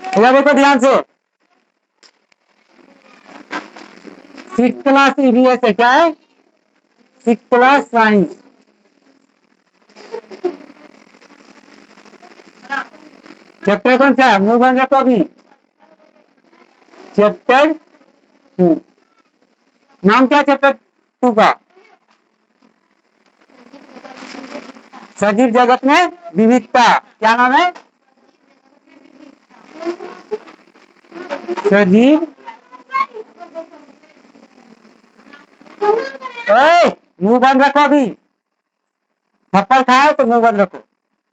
इधर देखो ध्यान से। 6 क्लास ईवीएस है, क्या है? 6 क्लास साइंस। चैप्टर कौन सा है? मुंह बंद रखो अभी। चैप्टर 2। नाम क्या चैप्टर 2 का? सजीव जगत में विविधता। क्या नाम है? सजीव। मुंह बंद रखो अभी। थप्पड़ खाए तो मुंह बंद रखो।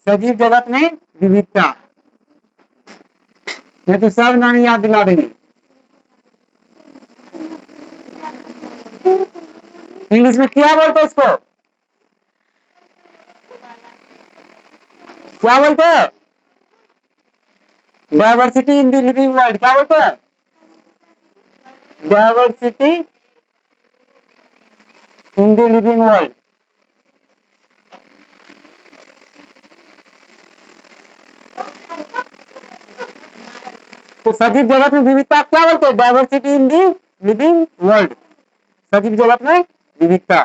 सजीव जगत में विविधता। ये तो सब नानी याद दिला देंगे। इंग्लिश में क्या बोलते इसको? क्या बोलते हैं? Diversity in the living world. क्या बोलते हैं? Diversity in the living world. तो सजीव जगत में विविधता क्या बोलते हैं? डायवर्सिटी इन दी लिविंग वर्ल्ड। सजीव जगत में विविधता।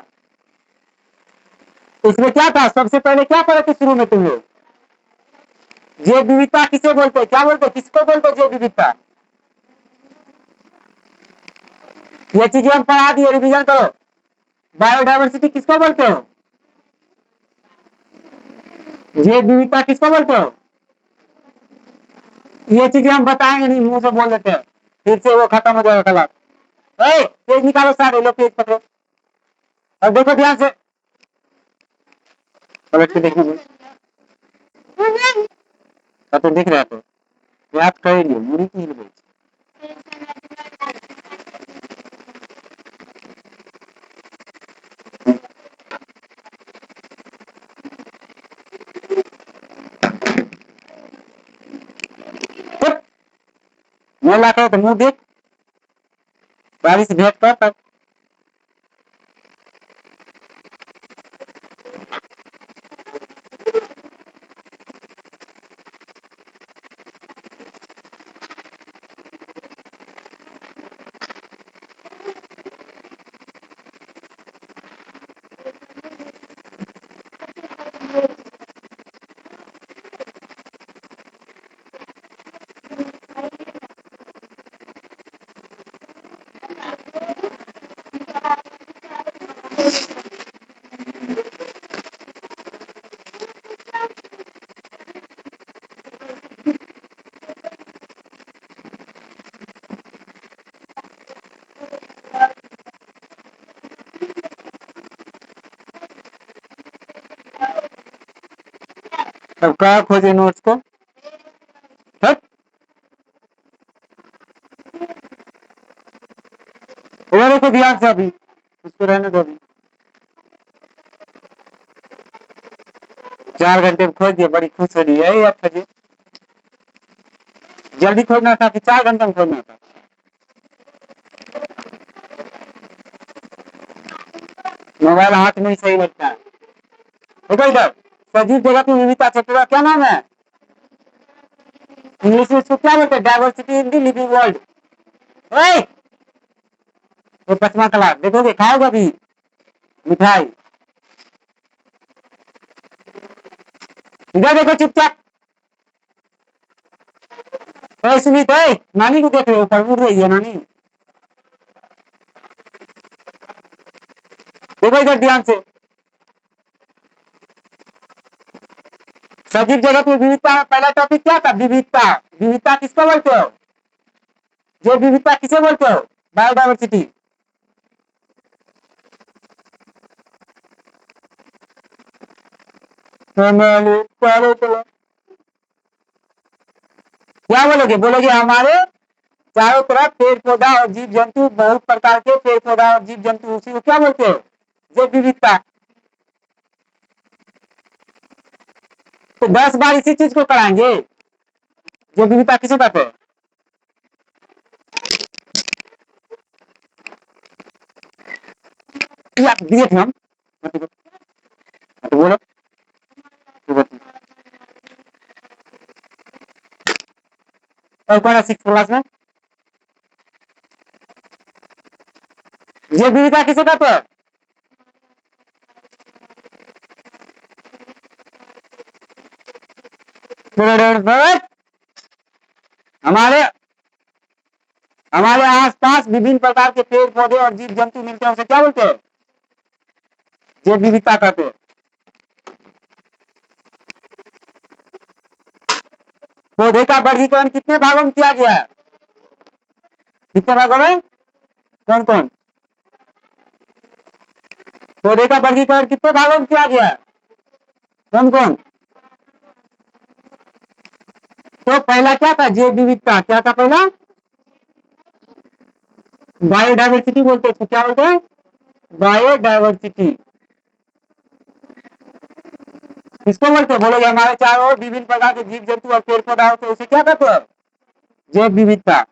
तो इसमें क्या था? सबसे पहले क्या पढ़े थे शुरू में तुम लोग? जैव विविधता किसे बोलते हैं? क्या बोलते हैं? किसको बोलते हैं जैव विविधता? ये चीजें हम पढ़ा दिए, रिवीजन करो। बायोडायवर्सिटी किसको बोलते हो? जैव विविधता किसको बोलते हो? ये चीजें हम बताएंगे नहीं, मुंह से बोल देते हैं, फिर से वो खत्म हो जाएगा क्लास। पेज निकालो, सारे लोग पेज पकड़ो और देखो ध्यान से। पलट के देखना तो दिख रहा है। तो याद करेंगे मुड़ी की हिल गई। मुंह ला कर तो मुंह देख, बारिश भेंट कर तब। अब क्या खोजे नोट्स को? देखो ध्यान से अभी, उसको रहने दो अभी। 4 घंटे में खोज दिया, बड़ी खुश हो रही है यार। खोजिए, जल्दी खोजना था कि 4 घंटे में खोजना था? मोबाइल हाथ में ही सही लगता है। देखो इधर, सजीव जगत में विविधता चैप्टर का क्या नाम है? इंग्लिश में इसको क्या बोलते हैं? डायवर्सिटी इन दी लिविंग वर्ल्ड। ये 5वां क्लास देखोगे, खाओगे अभी मिठाई। इधर देखो चुपचाप। सुमित, नानी को देख रहे हो? ऊपर उड़ रही है नानी। देखो इधर ध्यान से। सजीव जगत में विविधता में पहला टॉपिक क्या था? विविधता। विविधता किसको बोलते हो? जो विविधता किसे बोलते हो? बायोडायवर्सिटी। क्या बोलोगे? बोलोगे हमारे चारों तरफ पेड़ पौधा और जीव जंतु, बहुत प्रकार के पेड़ पौधा और जीव जंतु, उसी को क्या बोलते हो? जो विविधता। तो 10 बार इसी चीज को कराएंगे। जो विविधता किसे कहते हैं? दिए थे हम। तो बोलो। और कौन है 6 क्लास में? जैव विविधता किसे कहते हैं? हमारे हमारे आसपास विभिन्न प्रकार के पेड़ पौधे और जीव जंतु मिलते हैं, उसे क्या बोलते हैं? जैव विविधता कहते हैं। पौधे का वर्गीकरण कितने भागों में किया गया है? कितने भागों में? कौन कौन? पौधे का वर्गीकरण कितने भागों में किया गया है? कौन कौन? तो पहला क्या था? जैव विविधता। क्या था पहला? बायोडाइवर्सिटी बोलते हैं। क्या बोलते हैं? बायोडाइवर्सिटी। किसको बोलते हैं? बोलोगे हमारे चारों ओर विभिन्न प्रकार के जीव जंतु और पेड़ पौधा होते हैं, उसे क्या कहते हैं? जैव विविधता।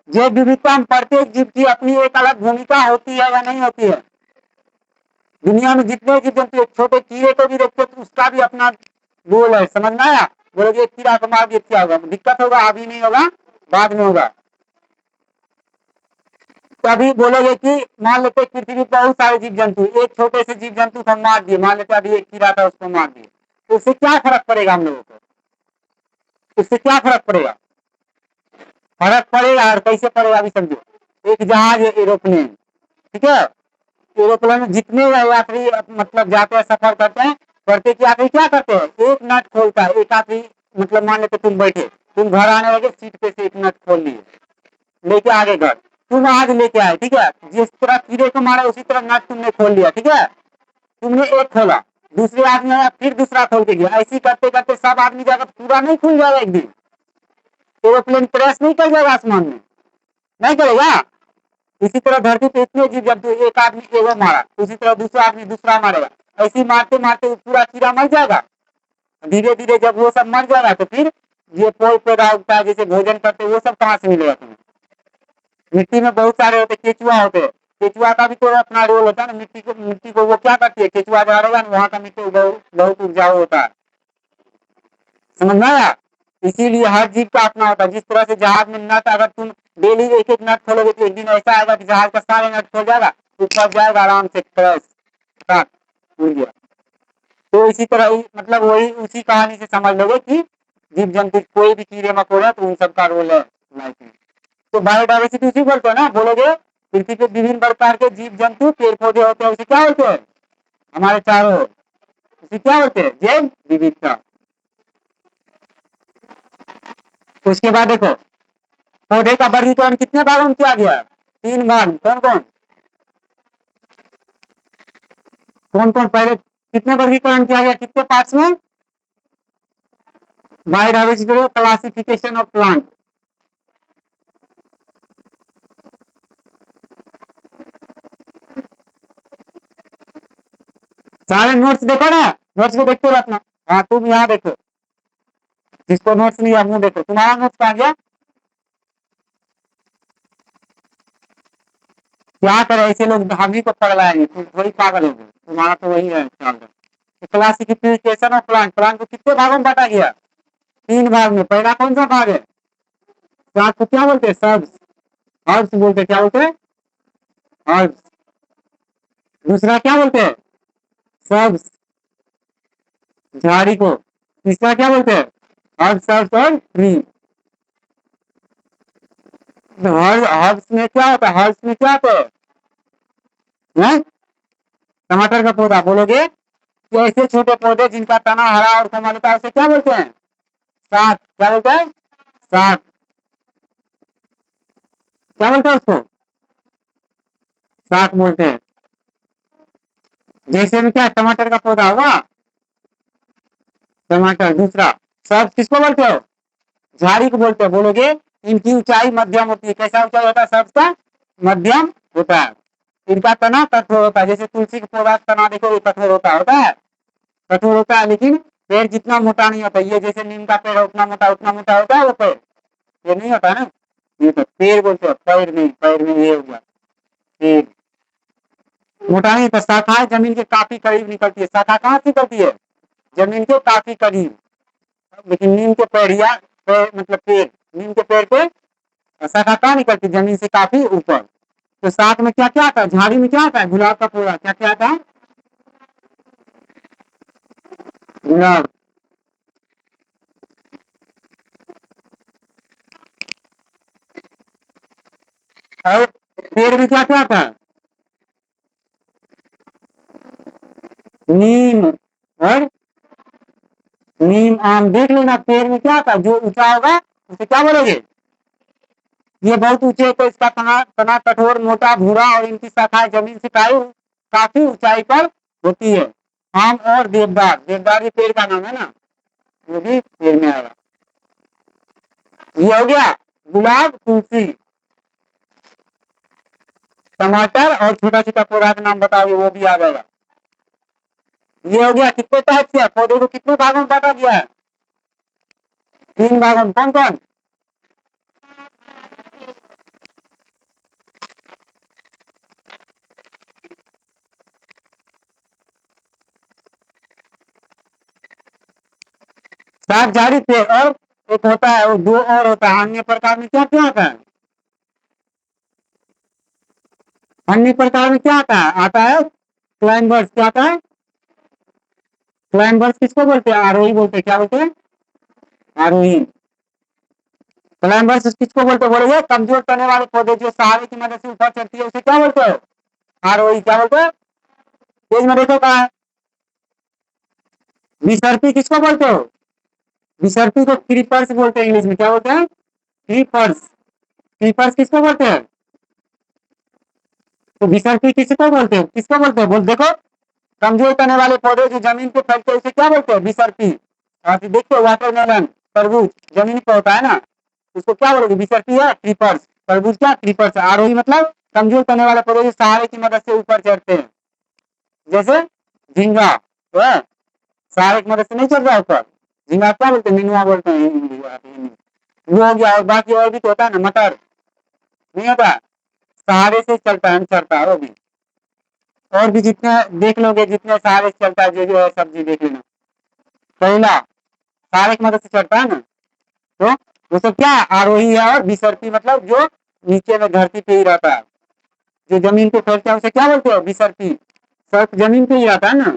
जैव विविधता में प्रत्येक जीव की अपनी एक अलग भूमिका होती है या नहीं होती है? दुनिया में जितने जीव जंतु, छोटे कीड़े को भी देखते तो उसका भी अपना रोल है, समझ में आया? बोलोगे एक कीड़ा को मार दिया क्या होगा? दिक्कत होगा? अभी नहीं होगा, बाद में होगा। तभी बोलोगे कि मान लेते पृथ्वी पर बहुत सारे जीव जंतु, एक छोटे से जीव जंतु को मार दिए, मान लेते अभी एक कीड़ा था उसको मार दिए, तो उससे क्या फर्क पड़ेगा हम लोगों को? उससे क्या फर्क पड़ेगा? फर्क पड़ेगा। और कैसे पड़ेगा अभी समझो। एक जहाज है, एरोप्लेन, ठीक है? एरोप्लेन में जितने यात्री मतलब जाते हैं, सफर करते हैं, प्रत्येक यात्री क्या करते हैं? एक नट खोलता है। एक यात्री मतलब मान लेते तुम बैठे, तुम घर आने लगे, सीट पे से एक नट खोल लिए, लेके आगे घर, तुम आज लेके आए, ठीक है? जिस तरह कीड़े को मारा उसी तरह नट तुमने खोल लिया, ठीक है? तुमने एक खोला, दूसरे आदमी आया, फिर दूसरा खोल के गया, ऐसे करते करते सब आदमी जाकर पूरा नहीं खुल जाएगा एक दिन? एरोप्लेन क्रैश नहीं कर जाएगा आसमान में? नहीं करेगा? इसी तरह धरती पे इतने जीव जंतु, एक आदमी एगो मारा, उसी तरह दूसरा आदमी दूसरा मारेगा, ऐसे मारते मारते पूरा कीड़ा मर जाएगा। धीरे धीरे जब वो सब मर जाएगा तो फिर ये फल पैदा उगता है, जैसे भोजन करते वो सब कहाँ से मिलेगा तुम्हें? मिट्टी में बहुत सारे होते, केचुआ होते हैं, केचुआ का भी तो अपना रोल होता है ना। मिट्टी को वो क्या करती है? केचुआ जहाँ रहेगा ना वहाँ का मिट्टी बहुत उपजाऊ होता है, समझ में आया? इसीलिए हर जीव का अपना होता है। जिस तरह से जहाज में नट, अगर तुम डेली एक एक नट खोलोगे तो एक दिन ऐसा आएगा कि जहाज का सारे नट खोल जाएगा, ऊपर जाएगा आराम से, क्रैश, उड़ गया। तो इसी तरह मतलब वही उसी कहानी से समझ लोगे कि जीव जंतु कोई भी कीड़े मकोड़े तो उन सबका रोल है लाइफ में। तो बायोडाइवर्सिटी उसी बोलते हैं ना। बोलोगे पृथ्वी पे विभिन्न प्रकार के जीव जंतु पेड़ पौधे होते हैं, उसे क्या बोलते हैं? हमारे चारों ओर उसे क्या बोलते हैं? जैव विविधता। उसके बाद देखो, पौधे का वर्गीकरण कितने भागों में किया गया? 3 भाग। कौन कौन? कौन कौन? पहले कितने वर्गीकरण किया गया? कितने पार्ट्स में? Biodiversity classification of plant. सारे नोट्स देखो ना, नोट्स को देखते रखना। हाँ तुम यहाँ देखो, जिसको नोट्स नहीं है मुंह देखो। तुम्हारा नोट्स कहाँ गया? क्या करे ऐसे लोग, हम ही को पगलाएंगे, तुम थोड़ी पागल हो गए। तुम्हारा तो वही है। Classification of plant. प्लांट को कितने भागों में बांटा गया? 3 भाग में। पहला कौन सा भाग है? प्लांट को क्या बोलते हैं? सब्स। हर्ब्स बोलते हैं। क्या बोलते हैं? हर्ब्स। दूसरा क्या बोलते हैं? सब्स, झाड़ी को। तीसरा क्या बोलते हैं? हर्ब्स, सब्स और ट्री। हर्ब्स में क्या होता है? हर्ब्स में क्या होता है? टमाटर का पौधा। बोलोगे कि ऐसे छोटे पौधे जिनका तना हरा और कोमल होता है उसे क्या बोलते हैं? साग। क्या बोलते हैं? साग। क्या बोलते हैं उसको? साग बोलते हैं। जैसे में क्या टमाटर का पौधा होगा, टमाटर। दूसरा सब किसको बोलते हो? झाड़ी को बोलते हैं। बोलोगे इनकी ऊंचाई मध्यम होती है। कैसा ऊंचाई होता है सबका? मध्यम होता है। इनका तना कठोर होता है। जैसे तुलसी का पौधा तना देखो, ये कठोर होता है, कठोर होता है, लेकिन पेड़ जितना मोटा नहीं होता। ये जैसे नीम का पेड़ उतना मोटा होता है वो पेड़, ये नहीं होता है ना। ये तो पेड़ बोलते हो, पैर नहीं। पैर में ये हो गया पेड़, मोटा नहीं। तो शाखाएं जमीन के काफी करीब निकलती है। शाखा कहाँ से निकलती है? जमीन के काफी करीब। लेकिन नीम के पेड़ या पेड़ मतलब पेड़ नीम के पेड़ पे शाखा कहाँ निकलती, जमीन से काफी ऊपर। तो साथ में क्या क्या आता है, झाड़ी में क्या आता है, गुलाब का पौधा, क्या क्या आता है, गुलाब। और पेड़ में क्या क्या आता है, नीम। और नीम आम, देख लेना पेड़ में क्या आता है, जो ऊंचा होगा उसे क्या बोलोगे, ये बहुत ऊंचे, तो इसका तना तना कठोर, मोटा, भूरा, और इनकी शाखाएं जमीन से काफी ऊंचाई पर होती है। आम और देवदार, देवदार भी पेड़ का नाम है ना, वो भी पेड़ में आएगा। ये हो गया गुलाब, तुलसी, टमाटर, और छोटा छोटा पौधा का नाम बताओगे, वो भी आ जाएगा। ये हो गया कितने टाइप से, पौधे को कितने भागों में बांटा गया है, 3 भागों में। कौन कौन, सात झाड़ी पेड़, और एक होता है वो, दो और होता है अन्य प्रकार में, क्या क्या होता है, अन्य प्रकार में क्या आता है, क्लाइंबर्स, क्या आता है, क्लाइंबर्स किसको बोलते हैं, आरोही बोलते हैं, क्या बोलते हैं, आरोही। क्लाइंबर्स किसको बोलते हैं, बोलोगे कमजोर करने वाले पौधे जो सहारे की मदद से ऊपर चढ़ती है, उसे क्या बोलते हो, आरोही। क्या बोलते हैं, तेज में देखो कहा है, विसर्पी किसको बोलते हो, विसर्पी को क्रीपर्स बोलते हैं, इंग्लिश में क्या बोलते हैं, क्रीपर्स। क्रीपर्स किसको बोलते हैं, तो विसर्पी किसको बोलते हो, किसको बोलते हो, बोल देखो, कमजोर करने वाले पौधे जो जमीन पे फैलते हैं उसे क्या बोलते हैं, विसर्पी। और फिर देखो वाटरमेलन, तरबूज जमीन पे होता है ना, उसको क्या बोलोगे, विसर्पी है, क्रीपर्स। तरबूज क्या, क्रीपर्स। आरोही मतलब कमजोर करने वाले पौधे जो सहारे की मदद से ऊपर चढ़ते हैं, जैसे झींगा, तो है सहारे की मदद से नहीं चढ़ रहा ऊपर, झींगा क्या बोलते हैं, निनुआ बोलते हैं, वो हो गया। और बाकी और भी तो होता है ना, मटर नहीं होता, सहारे से चलता है, चढ़ता है वो भी। और भी जितने देख लोगे, जितने सहारे से चलता है, जो है सब्जी देख लेना, करेला सहारे की मदद से चढ़ता है ना, तो वो सब क्या, आरोही है। और विसर्पी मतलब जो नीचे में धरती पे ही रहता है, जो जमीन पे फैलता है उसे क्या बोलते हो, विसर्पी। सर्प जमीन पे ही रहता है ना,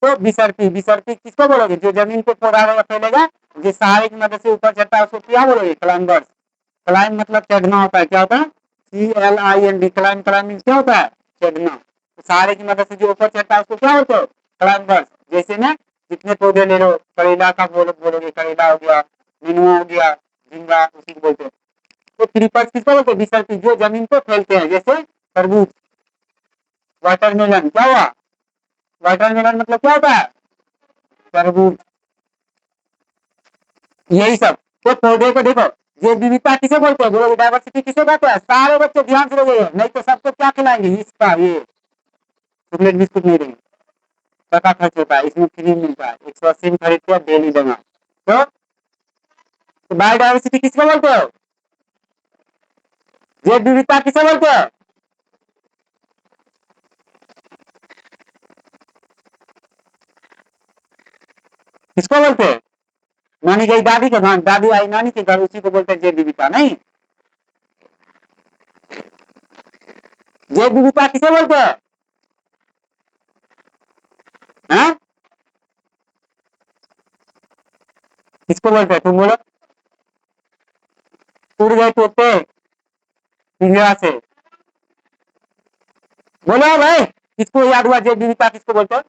तो विसर्पी। विसर्पी किसको बोलोगे, जो जमीन पे पौधा फैलेगा, जो सहारे की मदद से ऊपर चढ़ता है, उसको क्या बोलोगे, क्लाइंबर्स। क्लाइंब मतलब चढ़ना होता है, क्या होता है, CLIMB, क्लाइंब। क्लाइंबिंग क्या होता है, चढ़ना। तो सहारे की मदद से जो ऊपर चढ़ता है उसको क्या बोलते हो, क्लाइंबर्स। जैसे ना जितने पौधे ले लो, करेला का बोलोगे, करेला हो गया, निनुआ हो गया, झींगा, उसी को बोलते हैं। तो क्रीपर्स किसको बोलते हैं, विसर्पी, जो जमीन पे फैलते हैं, जैसे तरबूज। वाटरमेलन क्या हुआ, वाटरमेलन मतलब क्या होता है, तरबूज। यही सब। तो पौधे को देखो, ये विविधता किसे बोलते हैं, बोलोगे डायवर्सिटी किसे कहते हैं, सारे बच्चे ध्यान से लोगे, नहीं तो सबको क्या खिलाएंगे, इसका ये चॉकलेट बिस्कुट नहीं देंगे, टका खर्च होता है, इसमें फ्री मिलता है, 180 में खरीदते हो डेली जमा। तो बायोडायवर्सिटी किसको बोलते हो, ये विविधता किसे बोलते हो, किसको बोलते हैं, नानी गई दादी के घर, दादी आई नानी के घर, उसी को बोलते हैं जैव विविधता। नहीं, जैव विविधता किसे बोलते हैं, हाँ? किसको बोलते हैं, तुम बोलो, उड़ गए तोते पिंजरा से, बोलो भाई, किसको याद हुआ, जैव विविधता किसको बोलते हैं,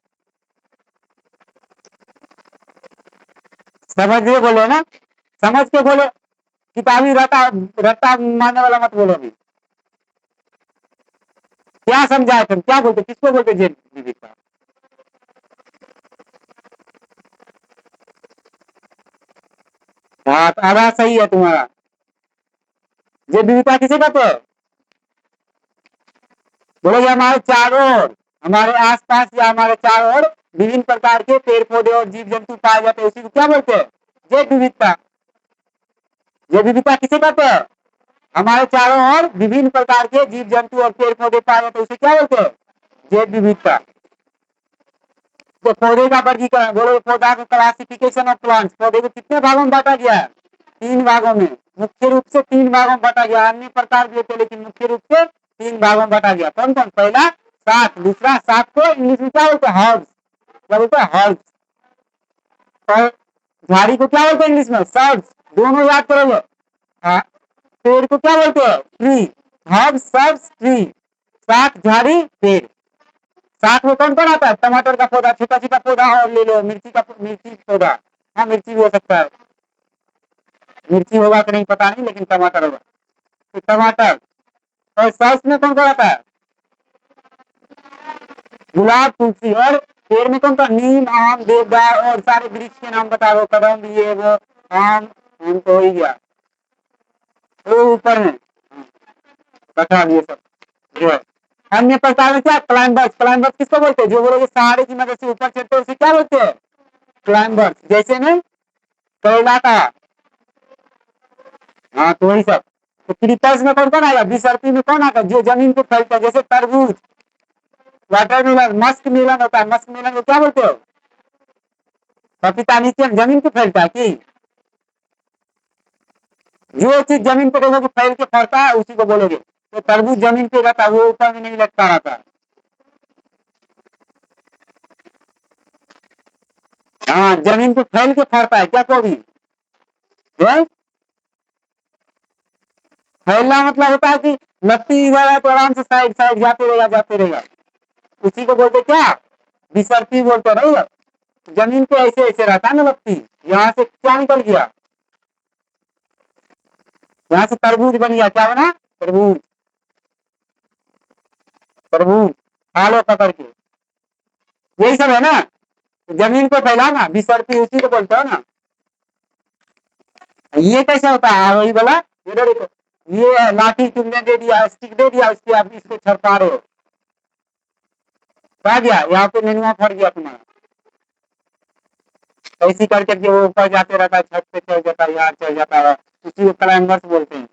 समझ के बोलो ना, समझ के बोलो, किताबी रट्टा रट्टा मारने वाला मत बोलो अभी। क्या समझाए तुम, क्या बोलते, किसको बोलते जैव विविधता, हाँ तो आधा सही है तुम्हारा। जैव विविधता किसे कहते हैं, बोलोगे हमारे चारों ओर, हमारे आसपास या हमारे चारों ओर विभिन्न प्रकार के पेड़ पौधे और जीव जंतु पाए जाते हैं, उसी को क्या बोलते हैं, जैव विविधता। जैव विविधता किसे कहते हैं, हमारे चारों ओर विभिन्न प्रकार के जीव जंतु और पेड़ पौधे पाए जाते हैं, उसे क्या बोलते हैं, जैव विविधता। तो पौधे का वर्गीकरण, बोलो पौधा का क्लासिफिकेशन ऑफ प्लांट्स, पौधे को कितने भागों में बांटा गया है, तीन भागों में, मुख्य रूप से तीन भागों में बटा गया। अन्य प्रकार भी होते लेकिन मुख्य रूप से तीन भागों में बटा गया। कौन कौन? पहला शाक, दूसरा शाक को इंग्लिश में क्या बोलते हैं? हर्ब्स। क्या बोलते हैं? हर्ब्स। और झाड़ी को क्या बोलते हैं इंग्लिश में? सर्ब्स। दोनों याद करोगे। हाँ, पेड़ को क्या बोलते हैं? ट्री। Herbs, shrubs, tree. शाक, झाड़ी, पेड़। साथ में कौन कौन आता है? टमाटर का पौधा, छोटा छोटा पौधा और ले लो, मिर्ची पौधा। हाँ, मिर्ची भी हो सकता है। मिर्ची होगा कि नहीं पता नहीं, लेकिन टमाटर होगा। तो टमाटर। और सॉस में कौन कौन आता है? गुलाब, तुलसी। और पेड़ में कौन कौन? नीम, आम, देवदार और सारे वृक्ष के नाम बता दो। कदम, ये वो, आम तो हो ही गया। वो ऊपर में बता दिए सब जो है। अन्य प्रकार में क्या? क्लाइंबर्स। क्लाइंबर्स किसको बोलते हैं? जो बोलोगे सहारे की मदद से ऊपर चढ़ते हैं उसे क्या बोलते हैं? क्लाइंबर्स। जैसे में करेला का। हाँ, तो वही सब। तो क्रीपर्स में कौन कौन आएगा? बीसर्पी में कौन आएगा? जो जमीन पे फैलता है, जैसे तरबूज, वाटरमेलन, मस्क मेलन होता है। मस्क मेलन को क्या बोलते हो? पपीता नीचे जमीन पे फैलता है कि जो चीज जमीन पे देखोगे फैल के फरता है उसी को बोलोगे। तो तरबूज जमीन पे रहता है, वो ऊपर में नहीं लगता रहता है। हाँ, जमीन पे फैल के फरता है। क्या कहोगी? फैलना मतलब होता है कि लत्ती इधर है तो आराम से साइड साइड जाते रहेगा, जाते रहेगा। उसी को बोलते क्या? विसर्पी बोलते रहो। जमीन पे ऐसे ऐसे रहता है ना लत्ती। यहाँ से क्या निकल गया? यहाँ से तरबूज बन गया। क्या बना? तरबूज। तरबूज खा लो पकड़ के। यही सब है ना। जमीन को फैलाना विसर्पी, उसी को बोलते हो ना। ये कैसे होता है? वही बोला। इधर देखो, ये लाठी तुमने दे दिया, स्टिक दे दिया, उसके आप इसको छड़पा रहे हो। आ गया यहाँ पे, नेनुआ फट गया तुम्हारा। ऐसी करके जो वो ऊपर जाते रहता है, छत पे चढ़ जाता है, यहाँ चढ़ जाता है, उसी को क्लाइंबर्स बोलते हैं।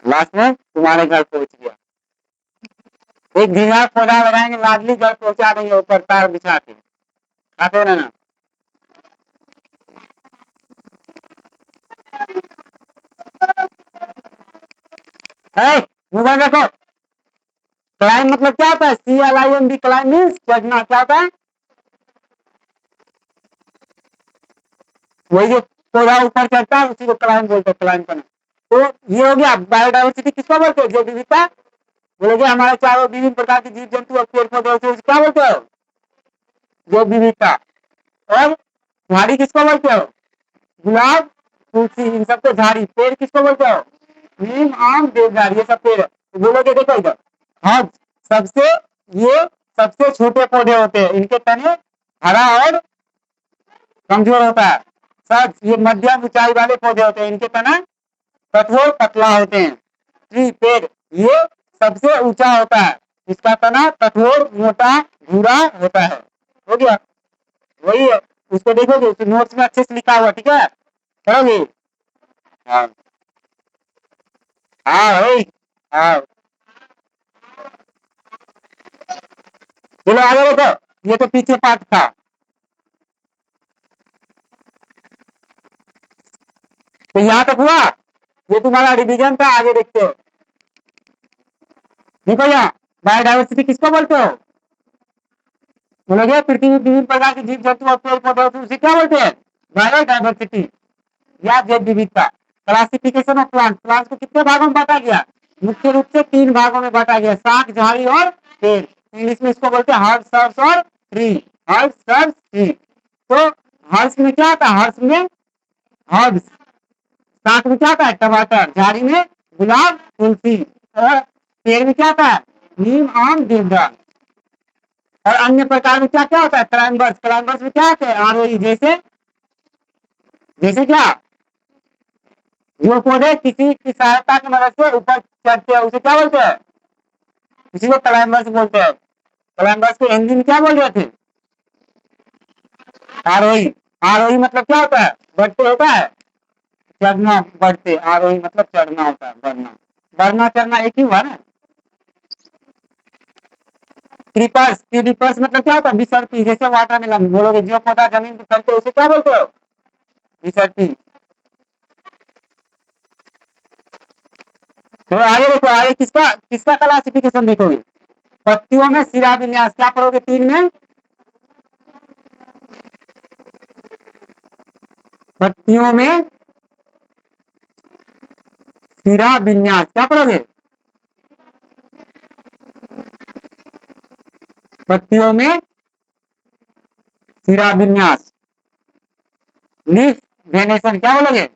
लास्ट में तुम्हारे घर पहुंच गया। एक घिया पौधा लगाएंगे, लाडली घर पहुंचा देंगे ऊपर तार बिछा के। आते रहना। मोबाइल रखो। क्लाइम मतलब क्या होता है? CLIMB। क्लाइम मीन्स चढ़ना। क्या होता है? वही जो पौधा ऊपर चढ़ता है उसी को क्लाइम बोलते हैं। क्लाइम करना। तो ये हो गया बायोडाइवर्सिटी। किसको बोलते हैं? जो विविधता। बोलोगे हमारे चारों विभिन्न प्रकार के जीव जंतु और पेड़ पौधे होते हैं, क्या बोलते हो? जो विविधता। और झाड़ी किसको बोलते हो? गुलाब, तुलसी, इन सबको झाड़ी। पेड़ किसको बोलते हो? नीम, आम, देवदार, ये सब पेड़ है। तो बोलोगे देखो इधर, हाँ, सबसे ये सबसे छोटे पौधे होते हैं, इनके तने हरा और कमजोर होता है। सब ये मध्यम ऊंचाई वाले पौधे होते हैं, इनके तना कठोर पतला होते हैं। ट्री, पेड़, ये सबसे ऊंचा होता है, इसका तना कठोर मोटा भूरा होता है। हो गया। वही है। उसको देखोगे तो नोट्स में अच्छे से लिखा हुआ, ठीक है? करोगे? हाँ। हाँ वही। हाँ, चलो आगे देखो। ये तो पीछे पार्ट था। तो यहाँ तक हुआ। ये तुम्हारा रिवीजन था। आगे देखते हो। देखो यहाँ, बायोडाइवर्सिटी किसको बोलते हो? बोलोगे पृथ्वी में विभिन्न प्रकार के जीव जंतु और पेड़ पौधे होते हैं, उसे क्या बोलते हैं? बायोडाइवर्सिटी या जैव विविधता। Classification of plant. प्लांट को कितने भागों में बांटा गया? मुख्य रूप से तीन भागों में बांटा गया, शाक, झाड़ी और पेड़। इंग्लिश में इसको बोलते हैं हर्ब्स, सर्ब्स और ट्री। Herbs, shrubs, tree. तो हर्ब्स में क्या आता है? हर्ब्स में हर्ब्स। शाक में क्या आता है? टमाटर। झाड़ी में गुलाब, तुलसी। और पेड़ में क्या आता है? नीम, आम, देवदार। और अन्य प्रकार में क्या क्या होता है? क्लाइंबर्स। क्लाइंबर्स में क्या आते हैं? आरोही। जैसे जैसे क्या? जो पौधे किसी की सहायता की मदद से ऊपर चढ़ते हैं उसे क्या बोलते हैं? इसी को क्लाइंबर्स बोलते हैं। क्लाइंबर्स को हिंदी में क्या बोल रहे थे? आरोही। आरोही मतलब क्या होता है? बढ़ते होता है, चढ़ना। बढ़ते। आरोही मतलब चढ़ना होता है, बढ़ना। बढ़ना चढ़ना एक ही हुआ ना। क्रीपर्स। क्रीपर्स मतलब क्या होता है? विसर्पी। जैसे वाटरमेलन। बोलोगे जो पौधा जमीन पे फैलते उसे क्या बोलते हो? विसर्पी। तो आगे देखो, आगे किसका किसका क्लासिफिकेशन देखोगे? पत्तियों में सिरा विन्यास क्या पढ़ोगे? 3 में पत्तियों में सिरा विन्यास क्या पढ़ोगे? पत्तियों में सिरा विन्यास, लीफ वेनेशन क्या बोलोगे?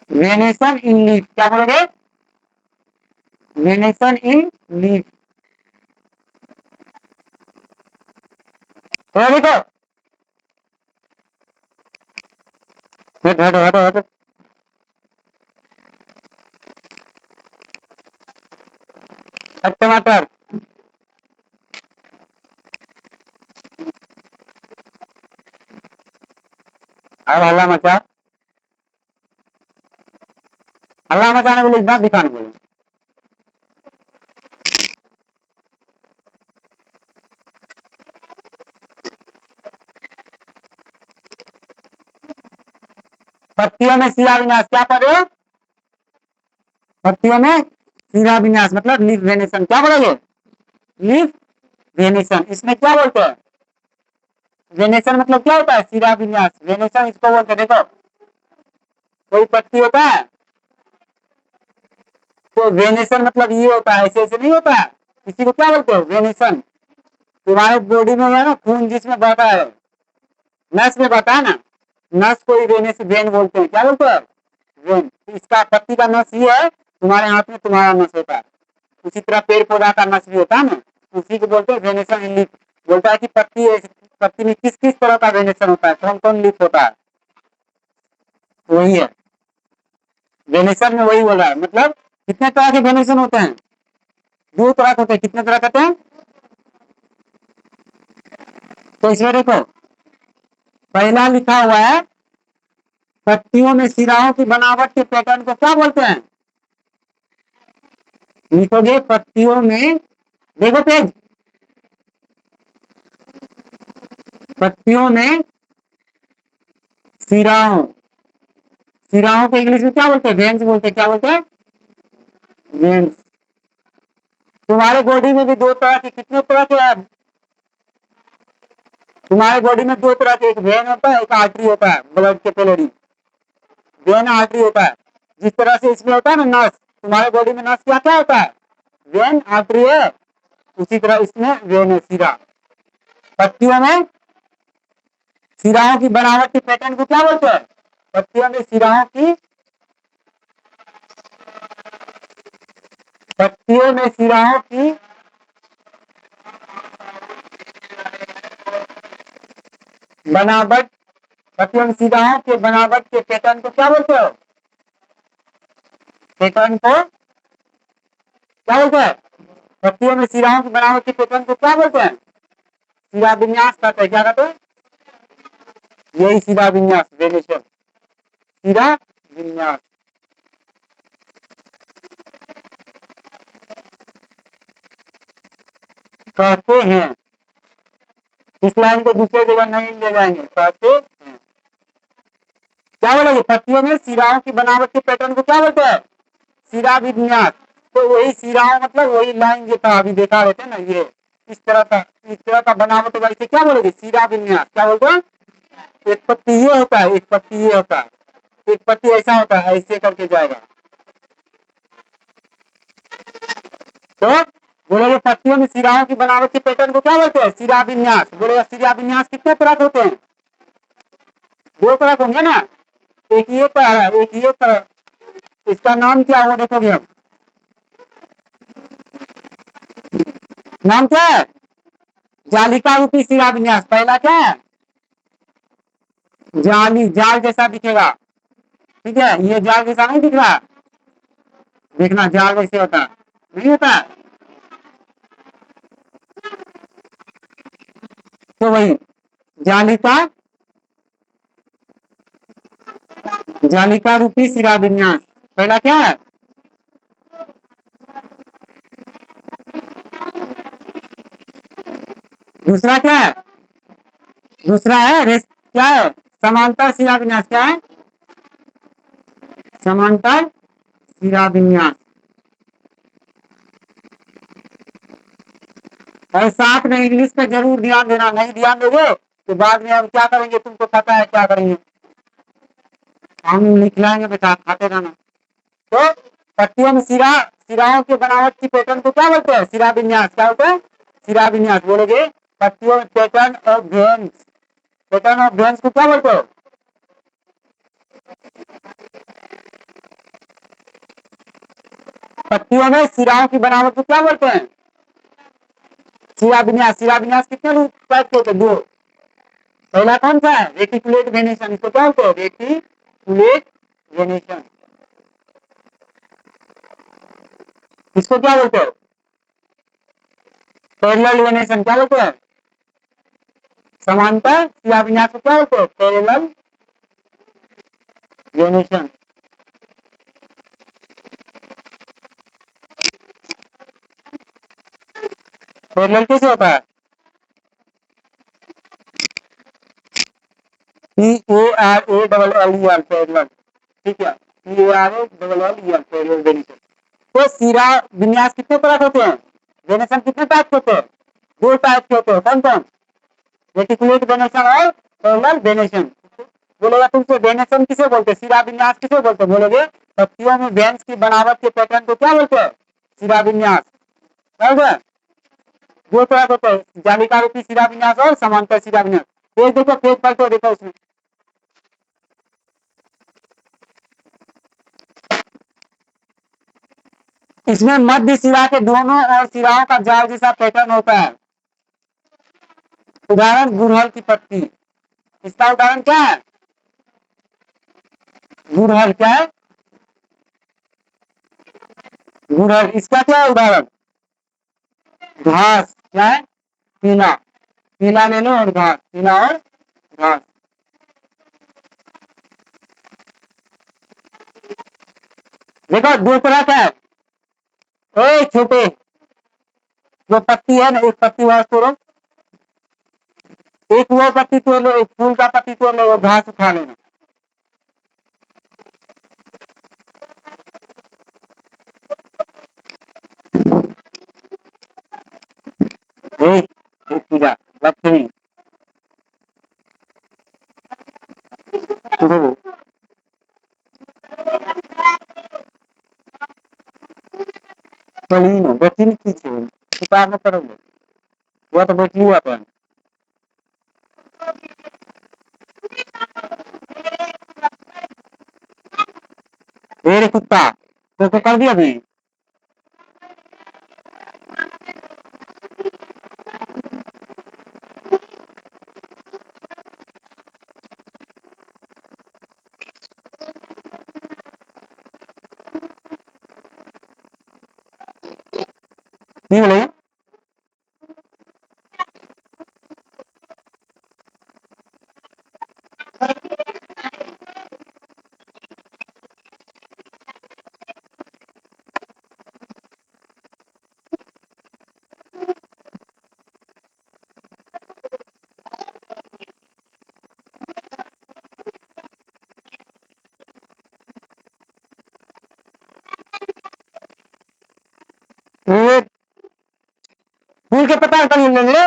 वेनेशन इन लीफ क्या बोलोगे? वेनेशन इन लीफ। तो देखो, हटो हटो हटो हटो, टमाटर, और हल्ला मचा, हल्ला मचाने को लिखना, दिखाने को। पत्तियों में सिरा विन्यास क्या पढ़ रहे हो? पत्तियों में सिरा विन्यास मतलब लीफ वेनेशन क्या बोलोगे? Leaf venation. इसमें क्या बोलते हैं? वेनेशन मतलब क्या होता है? सिरा विन्यास। वेनेशन इसको बोलते हैं। देखो, कोई पत्ती होता है तो वेनेशन मतलब ये होता है, ऐसे ऐसे नहीं होता है। इसी को क्या बोलते हो? वेनेशन। तुम्हारे बॉडी में है ना खून जिसमें बहता है, नस में बहता है ना, नस को ही वेनेस वेन बोलते हैं। क्या बोलते हैं? वेन। इसका पत्ती का नस ये है, तुम्हारे हाथ में तुम्हारा नस होता है। उसी तरह पेड़ पौधा का नस भी होता है ना, उसी को बोलते हैं वेनेशन इन लीफ। बोलता है कि पत्ती में किस किस तरह का वेनेशन होता है, कौन कौन लीफ होता है, वही है वेनेशन में। वही बोल रहा है। मतलब कितने तरह के वेनेशन होते हैं? 2 तरह के होते हैं। कितने तरह के होते हैं? तो इसमें देखो, पहला लिखा हुआ है पत्तियों में सिराओं की बनावट के पैटर्न को क्या बोलते हैं? लिखोगे पत्तियों में, देखो पेज, पत्तियों में सिराओं, सिराओं को इंग्लिश में क्या बोलते हैं? वेन्स बोलते हैं। क्या बोलते हैं? वेन्स। तुम्हारे बॉडी में भी 2 तरह के, कितने तरह के है? तुम्हारे बॉडी में 2 तरह के, एक वेन होता है, एक आर्टरी होता है, ब्लड कैपिलरी। वेन आर्टरी होता है। जिस तरह से इसमें होता है ना नस, तुम्हारे बॉडी में नस क्या क्या होता है? वेन आर्टरी है। उसी तरह इसमें वेन है, सिरा। पत्तियों में सिराओं की बनावट के पैटर्न को क्या बोलते हैं? पत्तियों में सिराओं की, पत्तियों में सिराओं की बनावट, पत्तियों में सिराओं के बनावट के पैटर्न को क्या बोलते हो? पैटर्न को क्या बोलते हैं? पत्तियों में सिराओं की बनावट के पैटर्न को क्या बोलते हैं? सिरा विन्यास कहते हैं। क्या कहते हैं? यही सिरा विन्यास, वेनेशन, सिरा विन्यास कहते हैं। इस लाइन को दूसरे जगह नहीं ले जाएंगे, कहते हैं। क्या बोलोगे? पत्तियों में सिराओं की बनावट के पैटर्न को क्या बोलते हैं? सिरा विन्यास। तो वही सिराओं मतलब वही लाइन जो था अभी देखा रहे थे ना, ये इस तरह का, इस तरह का बनावट होगा, इसे क्या बोलोगे? सिरा विन्यास। क्या बोलते हैं? एक पत्ती ये होता है, एक पत्ती ये होता है, एक पत्ती ऐसा होता है, ऐसे करके जाएगा। तो बोलोगे पत्तियों में सिराओं की बनावट के पैटर्न को क्या बोलते हैं? सिरा विन्यास। बोलेगा सिरा विन्यास कितने तरह के होते हैं? 2 तरह के होंगे ना, एक ये तरह है, एक ये तरह। इसका नाम क्या हुआ देखोगे हम। नाम क्या है? जालिका रूपी सिरा विन्यास। पहला क्या है? जाली, जाल जैसा दिखेगा। ठीक है, ये जाल जैसा नहीं दिख रहा, देखना जाल वैसे होता है, नहीं होता है? तो वही जालिका, जालिका रूपी सिरा विन्यास। पहला क्या है? दूसरा क्या है? दूसरा है क्या है? समांतर सिरा विन्यास। क्या है? समांतर शिरा विन्यास। और साथ में इंग्लिश पे जरूर ध्यान देना, नहीं ध्यान दोगे तो बाद में हम क्या करेंगे, तुमको पता है क्या करेंगे, हम निकलाएंगे बेटा, खाते रहना। तो पट्टियों में सिराओं के बनावट की पैटर्न को क्या बोलते हैं, शिरा विन्यास। क्या बोलते हैं, शिरा विन्यास। बोलोगे पट्टियों में pattern of veins, pattern of veins को क्या बोलते हो, पट्टियों में सिराओं की बनावट को क्या बोलते हैं, शिरा विन्यास। शिरा विन्यास कितने रूप टाइप के होते हैं, दो। पहला कौन सा है, रेटिकुलेट वेनेशन, इसको क्या बोलते हो, रेटिकुलेट वेनेशन। इसको क्या बोलते हो, पैरेलल वेनेशन। क्या बोलते हैं, समांतर शिरा विन्यास को क्या बोलते हो, पैरेलल वेनेशन। पैरेलल कैसे होता है, PARALLEL पैरेलल, ठीक है, PARALLEL पैरेलल वेनेशन। तो शिरा विन्यास कितने तरह के होते हैं, वेनेशन कितने टाइप के होते हैं, दो टाइप के होते हैं। कौन कौन, रेटिकुलेट वेनेशन और पैरेलल वेनेशन। बोलेगा तुमसे वेनेशन किसे बोलते हैं, शिरा विन्यास किसे बोलते हैं, बोलोगे पत्तियों में वेन्स की बनावट के पैटर्न को क्या बोलते हैं, शिरा विन्यास। समझ, दो तरह के होते हैं, जालिका रूपी शिरा विन्यास और समांतर शिरा विन्यास। पेज देखो, पेज पर तो देखो, उसमें इसमें मध्य शिरा के दोनों और शिराओं का जाल जैसा पैटर्न होता है। उदाहरण गुड़हल की पत्ती, इसका उदाहरण क्या है, गुड़हल क्या है, गुड़हल। इसका क्या है उदाहरण, घास क्या है, पीला, पीला ले लो और घास, पीला और घास। देखो दो तरह का है, छोटे जो पत्ती है ना, एक पत्ती वहां तोड़ो, एक वो पत्ती तोड़ लो, एक फूल का पत्ती तोड़ लो, वो घास उठा लेना। एक पूजा लक्ष्मी, बैठी नहीं पीछे, किताब में पढ़ोगे, वो तो बैठी हुआ था। ढेर कुत्ता तो कर दिया अभी, नहीं बोले। फूल के पत्ता कर लेंगे,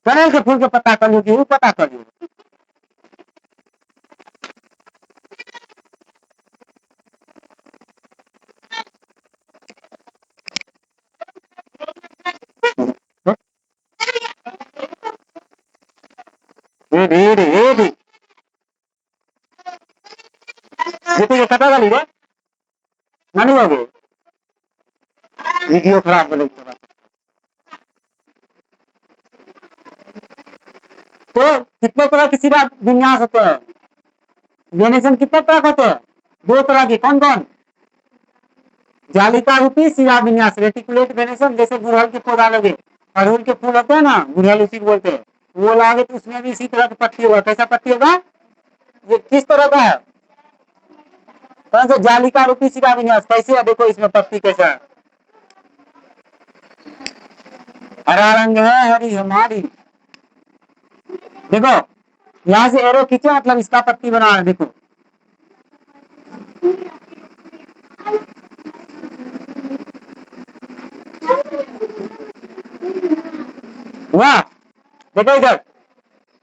कनेल के फूल के पत्ता कर लीजिए, वो पता कर लीजिए। देखिए कटा कर लीजिए, मानी होगी, वीडियो खराब कर लेते। तो कितने तरह की शिरा विन्यास होते हैं, वेनेशन कितने तरह के होते हैं, दो तरह की। कौन कौन, जालिका रूपी शिरा विन्यास, रेटिकुलेट वेनेशन, जैसे गुड़हल के पौधा लगे, अड़हुल के फूल होते हैं ना, गुड़हल उसी को बोलते हैं, वो लागे तो उसमें भी इसी तरह की पत्ती होगा। कैसा पत्ती होगा, ये किस तरह का है, कौन सा, जालिका रूपी शिरा विन्यास। कैसे है, देखो इसमें पत्ती कैसा है, हरा रंग है, हरी हमारी। देखो यहाँ से एरो खींचो, मतलब इसका पत्ती बना है, देखो वाह, देखो इधर,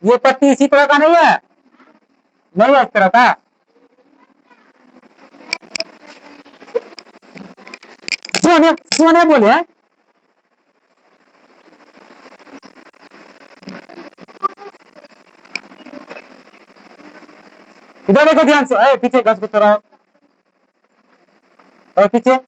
ये पत्ती इसी तरह का नहीं है, नहीं है इस तरह का। सोने सोने बोले हैं। इधर देखो ध्यान से, पीछे घस को रहो, और पीछे।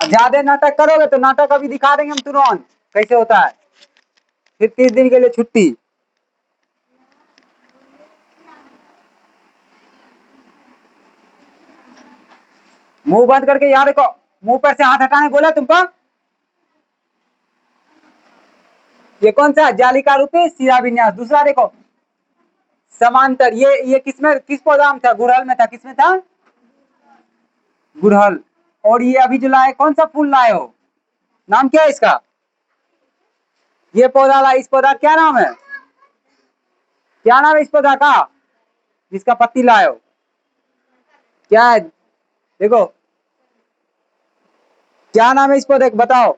ज्यादा नाटक करोगे तो नाटक अभी दिखा देंगे हम तुरंत कैसे होता है। फिर 30 दिन के लिए छुट्टी। मुंह बंद करके यहाँ देखो, मुंह पर से हाथ हटाने बोला तुमको। ये कौन सा जालिका रूपी शिरा विन्यास। दूसरा देखो, समांतर। ये किसमें, किस पौधा में था, गुड़हल में था, किसमें था, गुड़हल। और ये अभी जो लाए, कौन सा फूल लाए हो, नाम क्या है इसका, ये पौधा लाए, इस पौधा क्या नाम है, क्या नाम है इस पौधा का, जिसका पत्ती लाए हो, क्या है, देखो क्या नाम है इस पौधे का, बताओ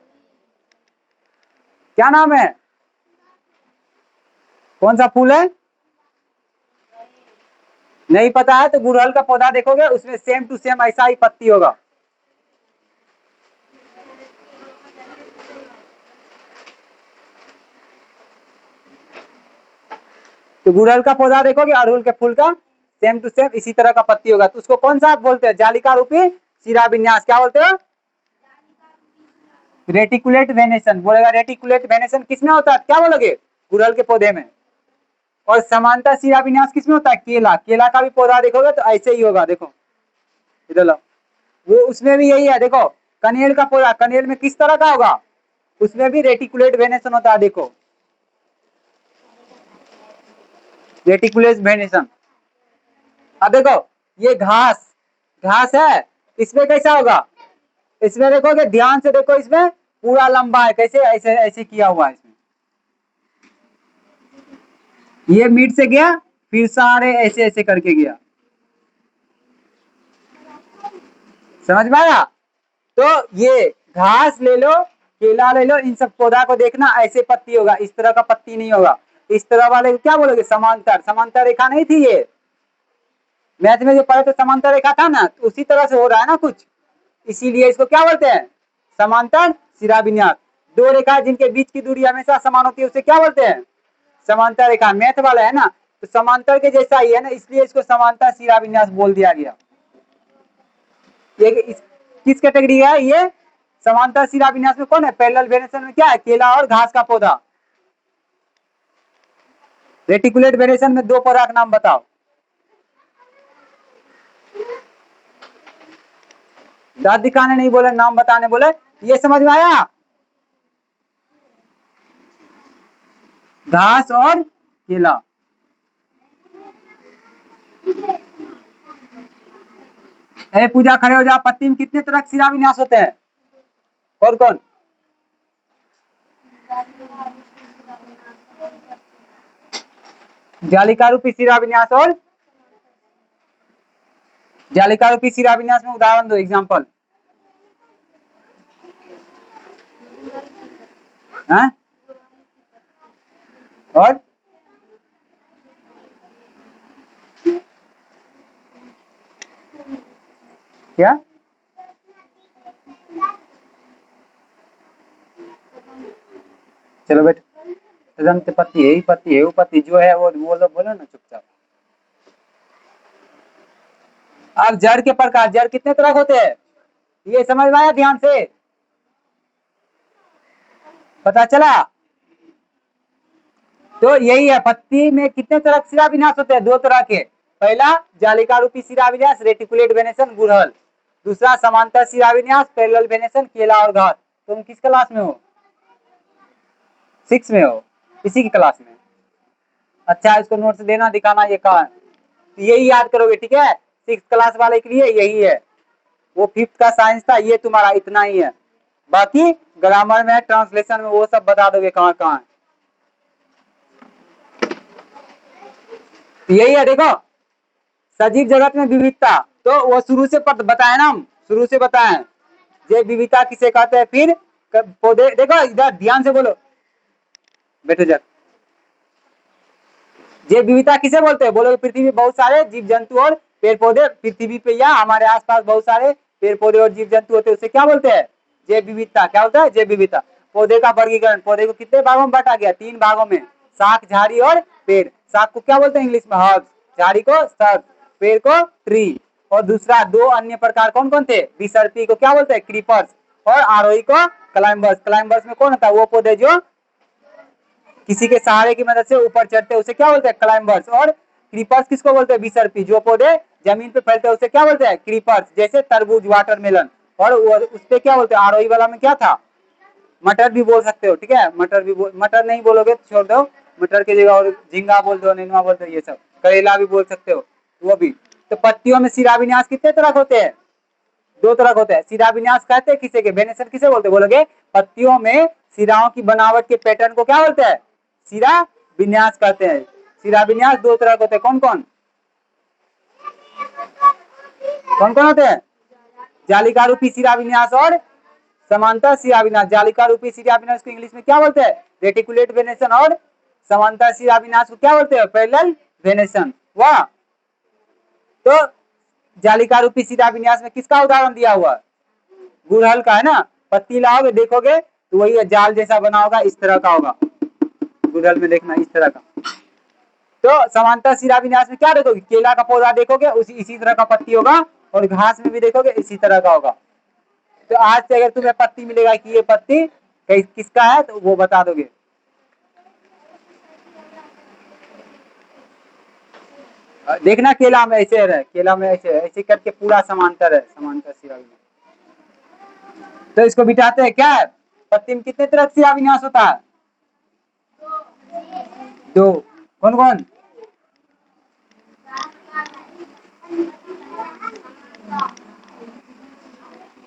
क्या नाम है, कौन सा फूल है, नहीं पता है तो गुड़हल का पौधा देखोगे, उसमें सेम टू सेम ऐसा ही पत्ती होगा। तो गुड़हल का पौधा देखोगे, अड़हुल के फूल का सेम टू सेम इसी तरह का पत्ती होगा, तो उसको कौन सा बोलते हैं, जालिका रूपी शिरा विन्यास, क्या बोलते हो, रेटिकुलेट वेनेशन बोलेगा। रेटिकुलेट वेनेशन किसमें होता है, क्या बोलोगे, गुड़हल के पौधे में। और समांतर शिरा विन्यास किसमें होता है, केला। केला का भी पौधा देखोगे तो ऐसे ही होगा, देखो इधर लो, वो उसमें भी यही है, देखो कनेल का पौधा, कनेल में किस तरह का होगा, उसमें भी रेटिकुलेट वेनेशन होता है, देखो रेटिकुलेट वेनेशन। अब देखो ये घास, घास है, इसमें कैसा होगा, इसमें देखोगे ध्यान से देखो, इसमें पूरा लंबा है, कैसे ऐसे ऐसे किया हुआ है इसमें, ये मिड से गया, फिर सारे ऐसे ऐसे करके गया, समझ में आया। तो ये घास ले लो, केला ले लो, इन सब पौधा को देखना, ऐसे पत्ती होगा, इस तरह का पत्ती नहीं होगा। इस तरह वाले को क्या बोलोगे, समांतर। समांतर रेखा नहीं थी ये, मैथ में जो पढ़े तो समांतर रेखा था ना, तो उसी तरह से हो रहा है ना कुछ, इसीलिए इसको क्या बोलते हैं, समांतर शिराविन्यास। दो रेखा जिनके बीच की दूरी हमेशा समान होती है उसे क्या बोलते हैं, समांतर रेखा। मैथ वाला है ना, तो समांतर के जैसा ही है ना, इसलिए इसको समांतर शिराविन्यास बोल दिया गया। ये किस कैटेगरी है ये, समांतर शिराविन्यास में कौन है, पैरेलल वेरिएशन में क्या है, केला और घास का पौधा। रेटिकुलेट वेरिएशन में दो पौधा का नाम बताओ, दांत दिखाने नहीं बोले, नाम बताने बोले। ये समझ में आया, घास और केला। पूजा खड़े हो जा, पत्ती में कितने तरह के शिराविन्यास होते हैं, कौन कौन, जालिका रूपी शिराविन्यास और जालिका रूपी शिराविन्यास में उदाहरण दो, एग्जांपल। हैं, और क्या, चलो बेट, रंग पत्ती है, पत्ती है, वो पत्ती जो है वो बोलो बोलो ना चुपचाप। अब जड़ के प्रकार, जड़ कितने तरह के होते हैं ये समझ में आया ध्यान से, पता चला। तो यही है, पत्ती में कितने तरह के शिरा विन्यास होते हैं, दो तरह के। पहला जालिका रूपी शिरा विन्यास रेटिकुलेट वेनेशन गुड़हल, दूसरा समांतर शिरा विन्यास पैरेलल वेनेशन केला और घास। तुम किस क्लास में हो, 6 में हो, इसी की क्लास में। अच्छा इसको नोट्स देना, दिखाना ये कहा है, यही याद करोगे ठीक है, 6 क्लास वाले के लिए यही है। वो 5th का साइंस था, ये तुम्हारा इतना ही है, बाकी ग्रामर में ट्रांसलेशन में वो सब बता दोगे कहाँ कहाँ है। यही है देखो, सजीव जगत में विविधता, तो वो शुरू से बताए ना, हम शुरू से बताए ये विविधता किसे कहते हैं। फिर पौधे, देखो इधर ध्यान से बोलो बेटे जब, ये विविधता किसे बोलते हैं, बोलो पृथ्वी में बहुत सारे जीव जंतु और पेड़ पौधे, पृथ्वी पे या हमारे आसपास बहुत सारे पेड़ पौधे और जीव जंतु होते हैं, उसे क्या बोलते हैं, जैव विविधता। क्या होता है, जैव विविधता। पौधे का वर्गीकरण, पौधे को कितने भागों में बांटा गया, 3 भागों में, शाख, झाड़ी और पेड़। शाख को क्या बोलते हैं इंग्लिश में, हर्ब, झाड़ी को सर्प, पेड़ को ट्री। और दूसरा 2 अन्य प्रकार कौन कौन थे, विसर्पी को क्या बोलते हैं, क्रीपर्स, और आरोही को क्लाइंबर्स। क्लाइंबर्स में कौन होता है, वो पौधे जो किसी के सहारे की मदद से ऊपर चढ़ते हैं उसे क्या बोलते हैं, क्लाइंबर्स। और क्रीपर्स किसको बोलते हैं, विसर्पी, जो पौधे जमीन पे फैलते हैं उसे क्या बोलते हैं, क्रीपर्स, जैसे तरबूज, वाटरमेलन। और उस पे क्या बोलते हैं, आरोही वाला में क्या था, मटर भी बोल सकते हो, ठीक है, मटर भी मटर नहीं बोलोगे तो छोड़ दो, मटर की जगह और झींगा बोल दो, नेनुआ बोल दो, ये सब, करेला भी बोल सकते हो, वो भी। तो पत्तियों में शिराविन्यास कितने तरह के होते हैं, 2 तरह के होते हैं। शिराविन्यास कहते हैं किसे के, वेनेशन किसे बोलते हैं, बोलोगे पत्तियों में शिराओं की बनावट के पैटर्न को क्या बोलते हैं, शिरा विन्यास कहते हैं। शिरा विन्यास 2 तरह के होते हैं, कौन कौन, कौन कौन होते हैं, जालिका रूपी शिरा विन्यास और समांतर शिरा विन्यास। जालिका रूपी शिरा विन्यास को इंग्लिश में क्या बोलते हैं, रेटिकुलेट वेनेशन, और समांतर शिरा विन्यास को क्या बोलते हैं, पैरेलल वेनेशन। वाह, तो जालिका रूपी शिरा विन्यास में किसका उदाहरण दिया हुआ, गुड़हल का है ना। पत्ती लाओगे देखोगे तो वही जाल जैसा बना होगा, इस तरह का होगा, गुड़हल में देखना इस तरह का। तो समांतर शिरा विन्यास में क्या देखोगे, केला का पौधा देखोगे उसी इसी तरह का पत्ती होगा, और घास में भी देखोगे इसी तरह का होगा। तो आज से अगर तुम्हें पत्ती मिलेगा कि ये पत्ती किसका है तो वो बता दोगे। देखना केला में ऐसे है, केला में ऐसे ऐसे करके पूरा समांतर है, समांतर शिरा विन्यास। तो इसको बिठाते हैं क्या है, पत्ती में कितने तरह शिरा विन्यास होता है, 2। कौन कौन,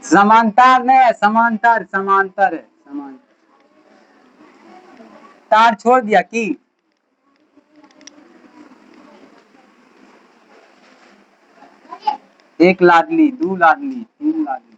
समांतर में, समांतर, समांतर है, समांतर। तार छोड़ दिया कि, एक लाडली, 2 लाडली, 3 लाडली।